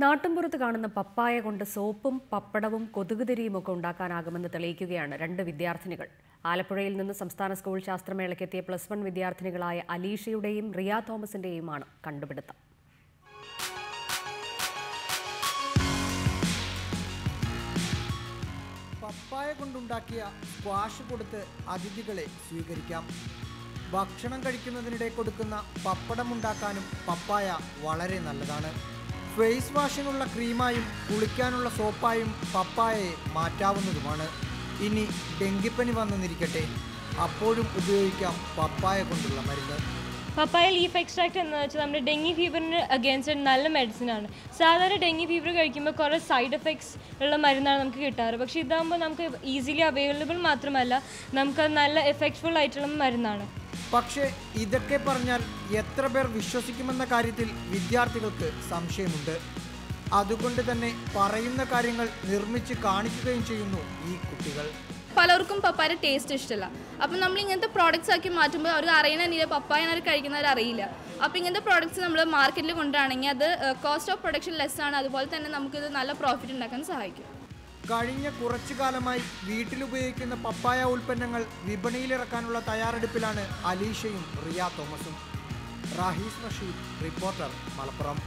നാട്ടിൻപുറത്ത് കാണുന്ന പപ്പായ കൊണ്ട് സോപ്പും പപ്പടവും കൊതുകുതിരിയുമൊക്കെ ഉണ്ടാക്കാനാകുമെന്ന് തെളിയിക്കുകയാണ് രണ്ട് വിദ്യാർത്ഥിനികൾ. ആലപ്പുഴയിൽ നിന്ന് സംസ്ഥാന സ്കൂൾ ശാസ്ത്രമേളയ്ക്കെത്തിയ +1 വിദ്യാർത്ഥിനികളായ അലീഷയുടെയും റിയ തോമസിന്റെയുമാണ് കണ്ടുപിടുത്തം. പപ്പായ കൊണ്ടുണ്ടാക്കിയ സ്ക്വാഷ് കൊടുത്ത് അതിഥികളെ സ്വീകരിക്കാം. ഭക്ഷണം കഴിക്കുന്നതിനിടെ കൊടുക്കുന്ന പപ്പടം ഉണ്ടാക്കാനും പപ്പായ വളരെ നല്ലതാണ്. ഫേസ് വാഷിനുള്ള ക്രീമായും കുളിക്കാനുള്ള സോപ്പായും പപ്പായയെ മാറ്റാവുന്നതുമാണ്. ഇനി ഡെങ്കിപ്പനി വന്നെന്നിരിക്കട്ടെ, അപ്പോഴും ഉപയോഗിക്കാം പപ്പായ കൊണ്ടുള്ള മരുന്ന്. പപ്പായ ലീഫ് എക്സ്ട്രാക്ട് എന്ന് വെച്ചാൽ നമ്മുടെ ഡെങ്കി ഫീവറിന് അഗേൻസ്റ്റ് നല്ല മെഡിസിനാണ്. സാധാരണ ഡെങ്കി ഫീവർ കഴിക്കുമ്പോൾ കുറേ സൈഡ് എഫക്ട്സ് ഉള്ള മരുന്നാണ് നമുക്ക് കിട്ടാറ്. പക്ഷേ ഇതാകുമ്പോൾ നമുക്ക് ഈസിലി അവൈലബിൾ മാത്രമല്ല, നമുക്കത് നല്ല എഫക്റ്റ്ഫുൾ ആയിട്ടുള്ള മരുന്നാണ്. പക്ഷേ ഇതൊക്കെ പറഞ്ഞാൽ എത്ര പേർ വിശ്വസിക്കുമെന്ന കാര്യത്തിൽ വിദ്യാർത്ഥികൾക്ക് സംശയമുണ്ട്. അതുകൊണ്ട് തന്നെ പറയുന്ന കാര്യങ്ങൾ നിർമ്മിച്ച് കാണിക്കുകയും ചെയ്യുന്നു ഈ കുട്ടികൾ. പലർക്കും പപ്പായ ടേസ്റ്റ് ഇഷ്ടമല്ല. അപ്പം നമ്മൾ ഇങ്ങനത്തെ പ്രോഡക്റ്റ്സ് ആക്കി മാറ്റുമ്പോൾ അവർക്ക് അറിയണമെന്നില്ല, പപ്പായ കഴിക്കുന്നവർ അറിയില്ല. അപ്പോൾ ഇങ്ങനത്തെ പ്രോഡക്റ്റ്സ് നമ്മൾ മാർക്കറ്റിൽ കൊണ്ടുവരാണെങ്കിൽ അത് കോസ്റ്റ് ഓഫ് പ്രൊഡക്ഷൻ ലെസ് ആണ്. അതുപോലെ തന്നെ നമുക്കിത് നല്ല പ്രോഫിറ്റ് ഉണ്ടാക്കാൻ സഹായിക്കും. കഴിഞ്ഞ കുറച്ചു കാലമായി വീട്ടിലുപയോഗിക്കുന്ന പപ്പായ ഉൽപ്പന്നങ്ങൾ വിപണിയിലിറക്കാനുള്ള തയ്യാറെടുപ്പിലാണ് അലീഷയും റിയ തോമസും. റാഹീസ് റഷീദ്, റിപ്പോർട്ടർ, മലപ്പുറം.